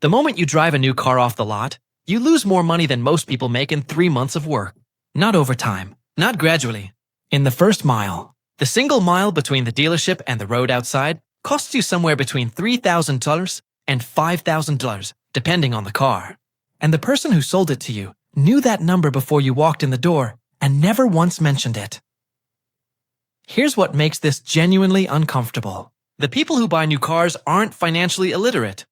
The moment you drive a new car off the lot, you lose more money than most people make in 3 months of work. Not over time, not gradually. In the first mile, the single mile between the dealership and the road outside costs you somewhere between $3,000 and $5,000, depending on the car. And the person who sold it to you knew that number before you walked in the door and never once mentioned it. Here's what makes this genuinely uncomfortable. The people who buy new cars aren't financially illiterate.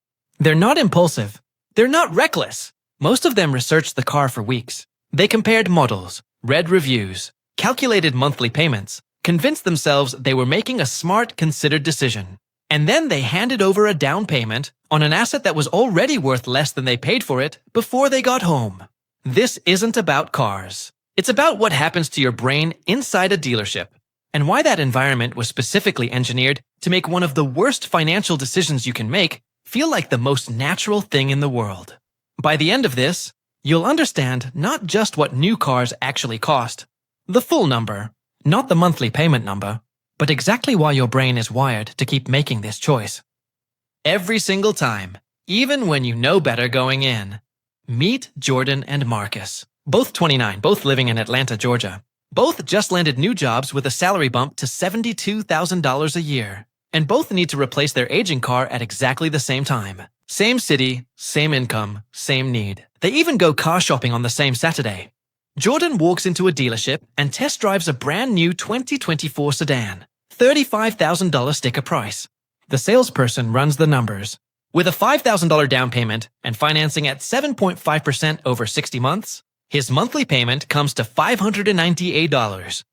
They're not impulsive. They're not reckless. Most of them researched the car for weeks. They compared models, read reviews, calculated monthly payments, convinced themselves they were making a smart, considered decision. And then they handed over a down payment on an asset that was already worth less than they paid for it before they got home. This isn't about cars. It's about what happens to your brain inside a dealership, and why that environment was specifically engineered to make one of the worst financial decisions you can make feel like the most natural thing in the world. By the end of this, you'll understand not just what new cars actually cost, the full number, not the monthly payment number, but exactly why your brain is wired to keep making this choice. Every single time, even when you know better going in. Meet Jordan and Marcus, both 29, both living in Atlanta, Georgia. Both just landed new jobs with a salary bump to $72,000 a year, and both need to replace their aging car at exactly the same time. Same city, same income, same need. They even go car shopping on the same Saturday. Jordan walks into a dealership and test drives a brand new 2024 sedan, $35,000 sticker price. The salesperson runs the numbers. With a $5,000 down payment and financing at 7.5% over 60 months, his monthly payment comes to $598.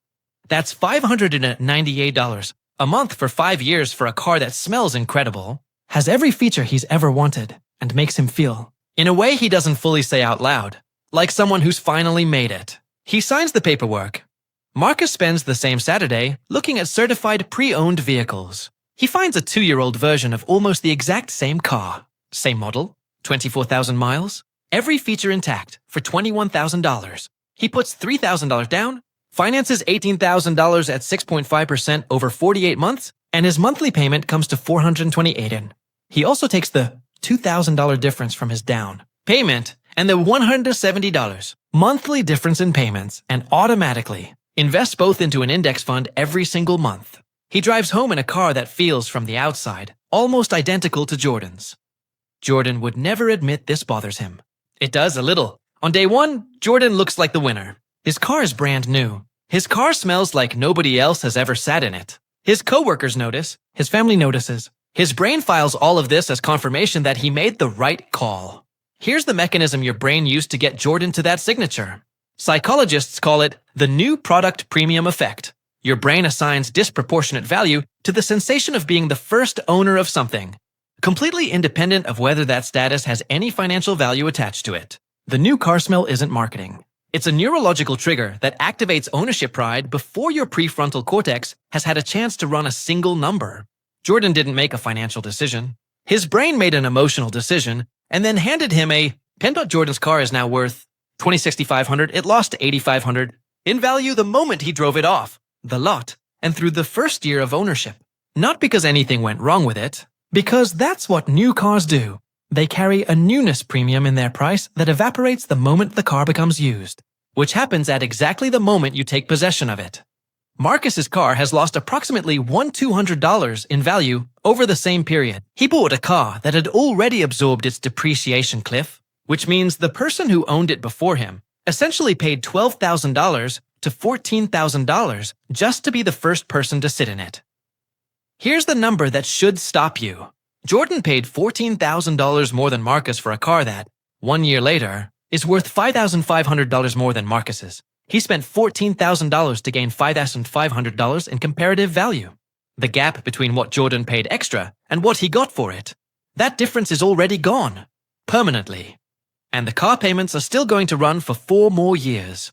That's $598 a month for 5 years for a car that smells incredible, has every feature he's ever wanted, and makes him feel, in a way he doesn't fully say out loud, like someone who's finally made it. He signs the paperwork. Marcus spends the same Saturday looking at certified pre-owned vehicles. He finds a 2-year-old version of almost the exact same car. Same model, 24,000 miles, every feature intact for $21,000. He puts $3,000 down, finances $18,000 at 6.5% over 48 months, and his monthly payment comes to $428. He also takes the $2,000 difference from his down payment and the $170 monthly difference in payments and automatically invests both into an index fund every single month. He drives home in a car that feels, from the outside, almost identical to Jordan's. Jordan would never admit this bothers him. It does a little. On day one, Jordan looks like the winner. His car is brand new. His car smells like nobody else has ever sat in it. His coworkers notice. His family notices. His brain files all of this as confirmation that he made the right call. Here's the mechanism your brain used to get Jordan to that signature. Psychologists call it the new product premium effect. Your brain assigns disproportionate value to the sensation of being the first owner of something, completely independent of whether that status has any financial value attached to it. The new car smell isn't marketing. It's a neurological trigger that activates ownership pride before your prefrontal cortex has had a chance to run a single number. Jordan didn't make a financial decision. His brain made an emotional decision and then handed him a Penbot. Jordan's car is now worth $26,500. It lost to $8,500 in value the moment he drove it off the lot and through the first year of ownership. Not because anything went wrong with it, because that's what new cars do. They carry a newness premium in their price that evaporates the moment the car becomes used, which happens at exactly the moment you take possession of it. Marcus's car has lost approximately $1,200 in value over the same period. He bought a car that had already absorbed its depreciation cliff, which means the person who owned it before him essentially paid $12,000 to $14,000 just to be the first person to sit in it. Here's the number that should stop you. Jordan paid $14,000 more than Marcus for a car that, 1 year later, is worth $5,500 more than Marcus's. He spent $14,000 to gain $5,500 in comparative value. The gap between what Jordan paid extra and what he got for it. That difference is already gone. Permanently. And the car payments are still going to run for 4 more years.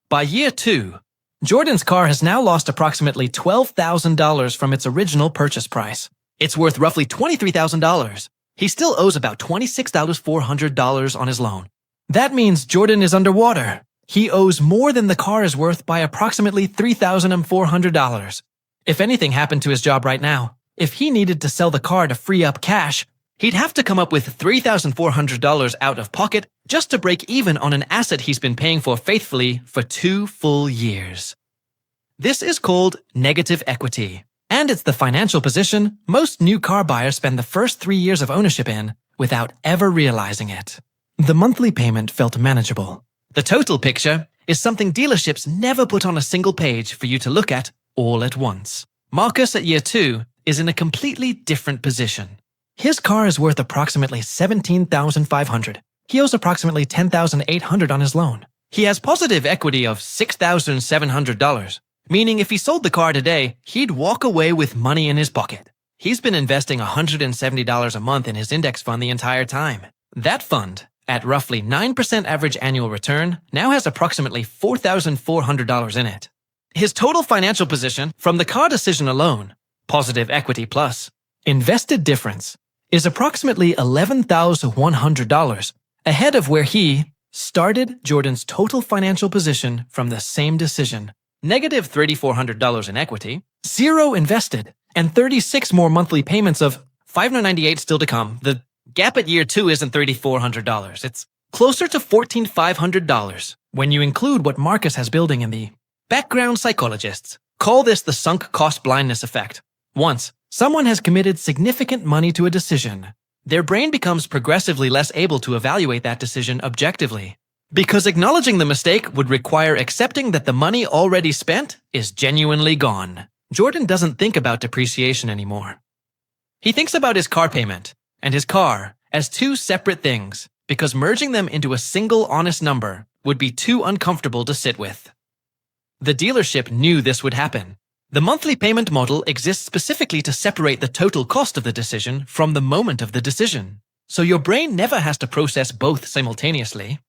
By year 2, Jordan's car has now lost approximately $12,000 from its original purchase price. It's worth roughly $23,000. He still owes about $26,400 on his loan. That means Jordan is underwater. He owes more than the car is worth by approximately $3,400. If anything happened to his job right now, if he needed to sell the car to free up cash, He'd have to come up with $3,400 out of pocket just to break even on an asset he's been paying for faithfully for 2 full years. This is called negative equity, and it's the financial position most new car buyers spend the first 3 years of ownership in without ever realizing it. The monthly payment felt manageable. The total picture is something dealerships never put on a single page for you to look at all at once. Marcus at year 2 is in a completely different position. His car is worth approximately $17,500. He owes approximately $10,800 on his loan. He has positive equity of $6,700, meaning if he sold the car today, he'd walk away with money in his pocket. He's been investing $170 a month in his index fund the entire time. That fund, at roughly 9% average annual return, now has approximately $4,400 in it. His total financial position from the car decision alone, positive equity plus invested difference, is approximately $11,100, ahead of where he started. Jordan's total financial position from the same decision, negative $3,400 in equity, 0 invested, and 36 more monthly payments of $598 still to come. The gap at year 2 isn't $3,400. It's closer to $14,500 when you include what Marcus has building in the background. Psychologists call this the sunk cost blindness effect. Once someone has committed significant money to a decision, their brain becomes progressively less able to evaluate that decision objectively, because acknowledging the mistake would require accepting that the money already spent is genuinely gone. Jordan doesn't think about depreciation anymore. He thinks about his car payment and his car as 2 separate things, because merging them into a single honest number would be too uncomfortable to sit with. The dealership knew this would happen. The monthly payment model exists specifically to separate the total cost of the decision from the moment of the decision, so your brain never has to process both simultaneously.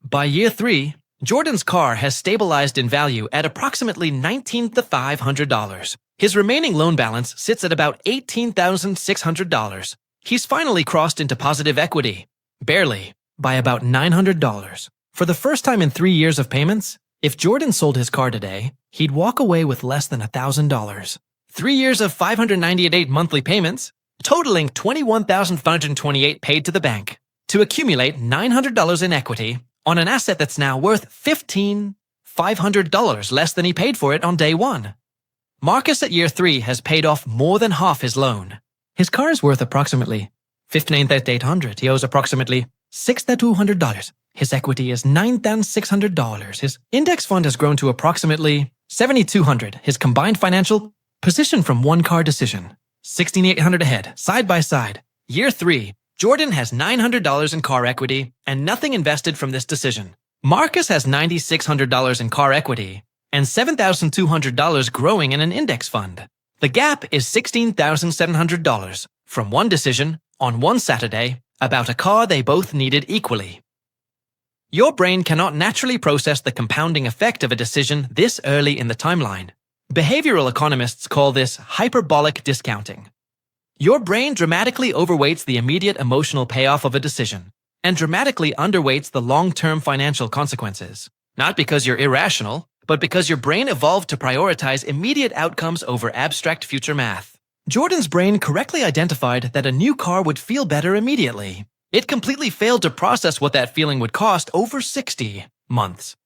By year 3, Jordan's car has stabilized in value at approximately $19,500. His remaining loan balance sits at about $18,600. He's finally crossed into positive equity, barely, by about $900. For the first time in 3 years of payments, if Jordan sold his car today, he'd walk away with less than $1,000. 3 years of 598 monthly payments, totaling $21,528 paid to the bank, to accumulate $900 in equity on an asset that's now worth $15,500 less than he paid for it on day 1. Marcus at year 3 has paid off more than half his loan. His car is worth approximately $15,800. He owes approximately $6,200. His equity is $9,600. His index fund has grown to approximately $7,200. His combined financial position from one car decision, $16,800 ahead, side by side. Year 3, Jordan has $900 in car equity and nothing invested from this decision. Marcus has $9,600 in car equity and $7,200 growing in an index fund. The gap is $16,700 from one decision on one Saturday about a car they both needed equally. Your brain cannot naturally process the compounding effect of a decision this early in the timeline. Behavioral economists call this hyperbolic discounting. Your brain dramatically overweights the immediate emotional payoff of a decision and dramatically underweights the long-term financial consequences. Not because you're irrational, but because your brain evolved to prioritize immediate outcomes over abstract future math. Jordan's brain correctly identified that a new car would feel better immediately. It completely failed to process what that feeling would cost over 60 months.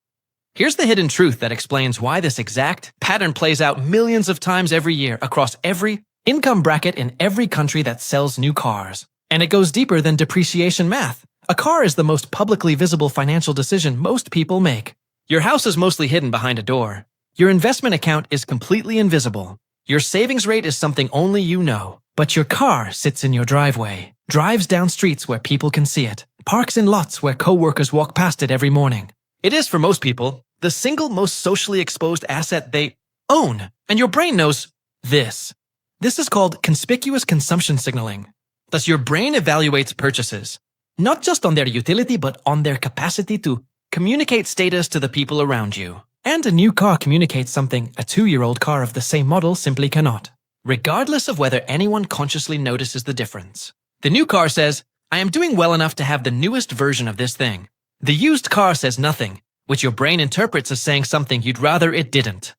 Here's the hidden truth that explains why this exact pattern plays out millions of times every year across every income bracket in every country that sells new cars. And it goes deeper than depreciation math. A car is the most publicly visible financial decision most people make. Your house is mostly hidden behind a door. Your investment account is completely invisible. Your savings rate is something only you know. But your car sits in your driveway, drives down streets where people can see it, parks in lots where coworkers walk past it every morning. It is, for most people, the single most socially exposed asset they own. And your brain knows this. This is called conspicuous consumption signaling. Thus, your brain evaluates purchases, not just on their utility, but on their capacity to communicate status to the people around you. And a new car communicates something a 2-year-old car of the same model simply cannot, regardless of whether anyone consciously notices the difference. The new car says, I am doing well enough to have the newest version of this thing. The used car says nothing, which your brain interprets as saying something you'd rather it didn't.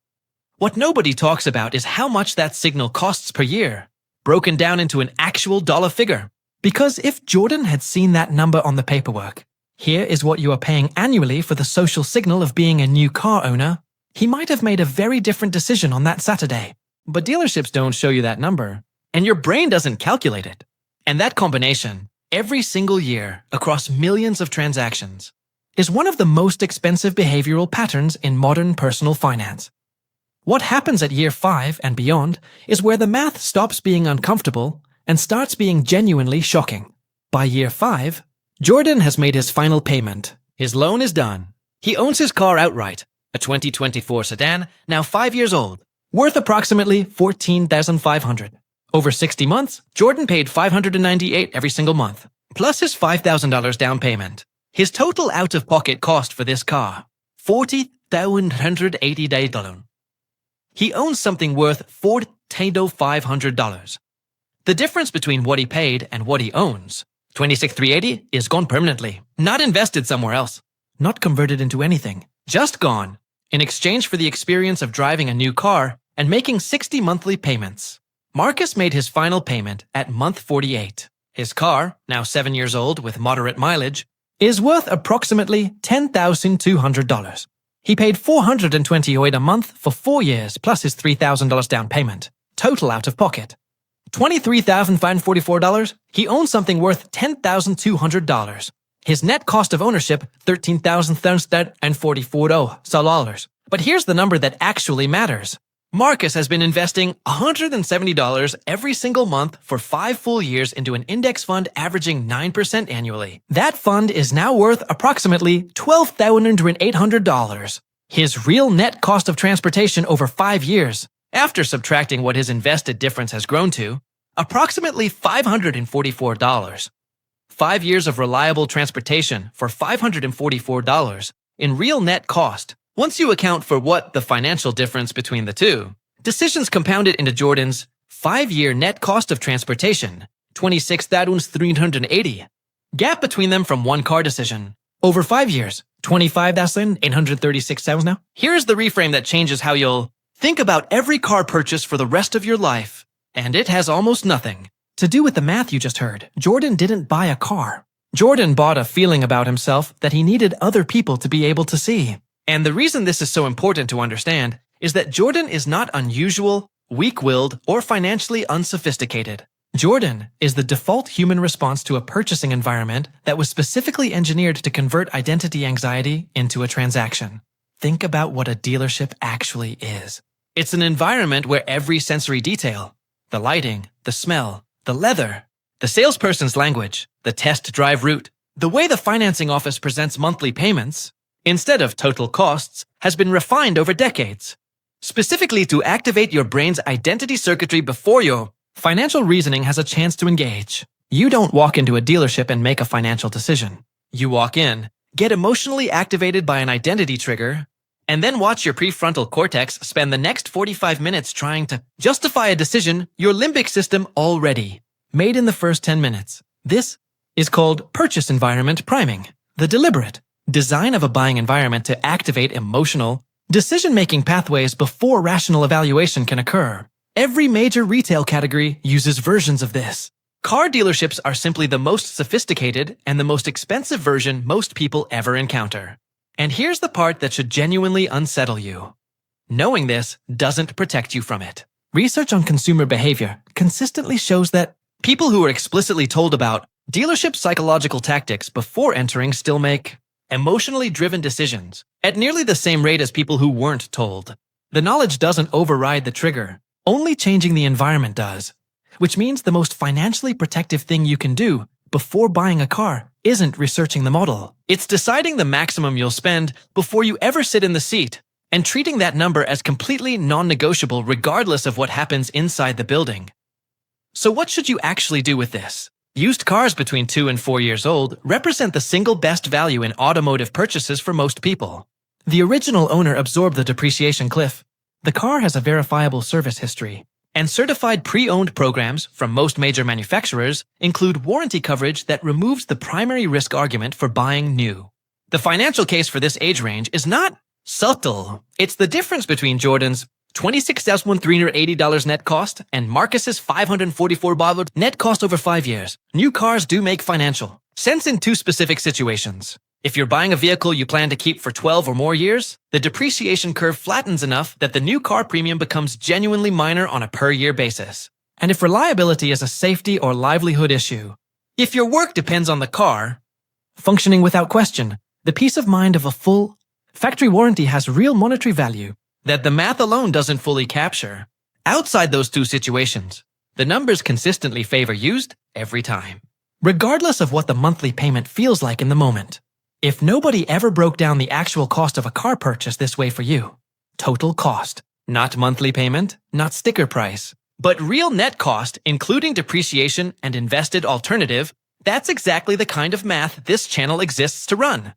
What nobody talks about is how much that signal costs per year, broken down into an actual dollar figure. Because if Jordan had seen that number on the paperwork, here is what you are paying annually for the social signal of being a new car owner, he might have made a very different decision on that Saturday. But dealerships don't show you that number, and your brain doesn't calculate it. And that combination, every single year across millions of transactions, is one of the most expensive behavioral patterns in modern personal finance. What happens at year 5 and beyond is where the math stops being uncomfortable and starts being genuinely shocking. By year 5, Jordan has made his final payment. His loan is done. He owns his car outright, a 2024 sedan, now 5 years old, worth approximately $14,500. Over 60 months, Jordan paid $598 every single month, plus his $5,000 down payment. His total out-of-pocket cost for this car, $40,180. He owns something worth $4,500. The difference between what he paid and what he owns, $26,380, is gone permanently, not invested somewhere else, not converted into anything, just gone, in exchange for the experience of driving a new car and making 60 monthly payments. Marcus made his final payment at month 48. His car, now 7 years old with moderate mileage, is worth approximately $10,200. He paid $428 a month for 4 years plus his $3,000 down payment, total out of pocket. $23,544, he owns something worth $10,200. His net cost of ownership, $13,344. But here's the number that actually matters. Marcus has been investing $170 every single month for 5 full years into an index fund averaging 9% annually. That fund is now worth approximately $12,800. His real net cost of transportation over 5 years, after subtracting what his invested difference has grown to, approximately $544. 5 years of reliable transportation for $544 in real net cost. Once you account for what the financial difference between the two, decisions compounded into Jordan's 5-year net cost of transportation, $26,380. Gap between them from one car decision. Over 5 years, $25,836 now. Here's the reframe that changes how you'll think about every car purchase for the rest of your life. And it has almost nothing to do with the math you just heard. Jordan didn't buy a car. Jordan bought a feeling about himself that he needed other people to be able to see. And the reason this is so important to understand is that Jordan is not unusual, weak-willed, or financially unsophisticated. Jordan is the default human response to a purchasing environment that was specifically engineered to convert identity anxiety into a transaction. Think about what a dealership actually is. It's an environment where every sensory detail, the lighting, the smell, the leather, the salesperson's language, the test drive route, the way the financing office presents monthly payments, instead of total costs, has been refined over decades, specifically to activate your brain's identity circuitry before your financial reasoning has a chance to engage. You don't walk into a dealership and make a financial decision. You walk in, get emotionally activated by an identity trigger, and then watch your prefrontal cortex spend the next 45 minutes trying to justify a decision your limbic system already made in the first 10 minutes. This is called purchase environment priming, the deliberate design of a buying environment to activate emotional, decision-making pathways before rational evaluation can occur. Every major retail category uses versions of this. Car dealerships are simply the most sophisticated and the most expensive version most people ever encounter. And here's the part that should genuinely unsettle you. Knowing this doesn't protect you from it. Research on consumer behavior consistently shows that people who are explicitly told about dealership psychological tactics before entering still make emotionally driven decisions at nearly the same rate as people who weren't told. The knowledge doesn't override the trigger. Only changing the environment does, which means the most financially protective thing you can do before buying a car isn't researching the model. It's deciding the maximum you'll spend before you ever sit in the seat and treating that number as completely non-negotiable regardless of what happens inside the building. So what should you actually do with this? Used cars between 2 and 4 years old represent the single best value in automotive purchases for most people. The original owner absorbed the depreciation cliff. The car has a verifiable service history, and certified pre-owned programs from most major manufacturers include warranty coverage that removes the primary risk argument for buying new. The financial case for this age range is not subtle. It's the difference between Jordan's $26,380 net cost, and Marcus's $544 net cost over 5 years. New cars do make financial sense in two specific situations. If you're buying a vehicle you plan to keep for 12 or more years, the depreciation curve flattens enough that the new car premium becomes genuinely minor on a per-year basis. And if reliability is a safety or livelihood issue, if your work depends on the car functioning without question, the peace of mind of a full factory warranty has real monetary value that the math alone doesn't fully capture. Outside those two situations, the numbers consistently favor used every time, regardless of what the monthly payment feels like in the moment. If nobody ever broke down the actual cost of a car purchase this way for you, total cost, not monthly payment, not sticker price, but real net cost, including depreciation and invested alternative, that's exactly the kind of math this channel exists to run.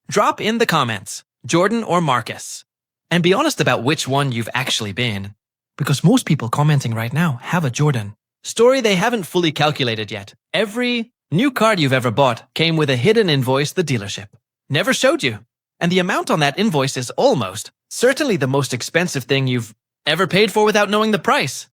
Drop in the comments, Jordan or Marcus, and be honest about which one you've actually been. Because most people commenting right now have a Jordan story they haven't fully calculated yet. Every new car you've ever bought came with a hidden invoice the dealership never showed you. And the amount on that invoice is almost certainly the most expensive thing you've ever paid for without knowing the price.